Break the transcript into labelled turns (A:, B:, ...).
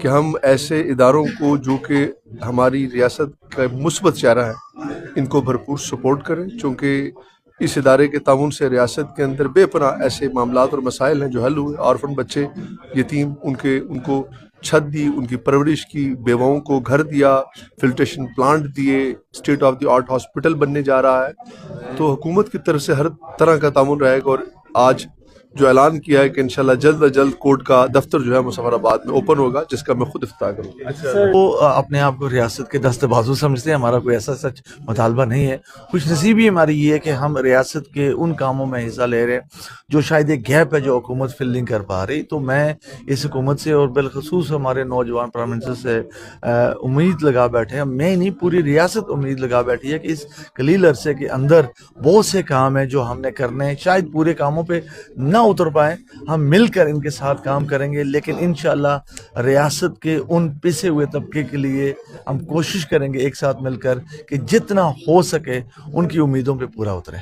A: کہ ہم ایسے اداروں کو جو کہ ہماری ریاست کا مثبت چہرہ ہے ان کو بھرپور سپورٹ کریں، چونکہ اس ادارے کے تعاون سے ریاست کے اندر بے پناہ ایسے معاملات اور مسائل ہیں جو حل ہوئے، آرفن بچے یتیم ان کو چھت دی، ان کی پرورش کی، بیواؤں کو گھر دیا، فلٹریشن پلانٹ دیے، state of the art hospital بننے جا رہا ہے۔ تو حکومت کی طرف سے ہر طرح کا تعاون رہے گا، اور آج جو اعلان کیا ہے کہ انشاءاللہ جلد از جلد کورٹ کا دفتر جو ہے مظفر آباد میں اوپن ہوگا، جس کا میں خود افتتاح کروں گا۔
B: وہ اپنے آپ کو ریاست کے دست بازو سمجھتے ہیں، ہمارا کوئی ایسا سچ مطالبہ نہیں ہے۔ خوش نصیبی ہماری یہ ہے کہ ہم ریاست کے ان کاموں میں حصہ لے رہے ہیں جو شاید ایک گیپ ہے جو حکومت فل نہیں کر پا رہی۔ تو میں اس حکومت سے اور بالخصوص ہمارے نوجوان پرائم منسٹر سے امید لگا بیٹھے ہیں، میں نہیں پوری ریاست امید لگا بیٹھی ہے کہ اس قلیل عرصے کے اندر بہت سے کام ہیں جو ہم نے کرنے ہیں، شاید پورے کاموں پہ نہ اتر پائیں، ہم مل کر ان کے ساتھ کام کریں گے، لیکن انشاءاللہ ریاست کے ان پسے ہوئے طبقے کے لیے ہم کوشش کریں گے ایک ساتھ مل کر کہ جتنا ہو سکے ان کی امیدوں پہ پورا اترے۔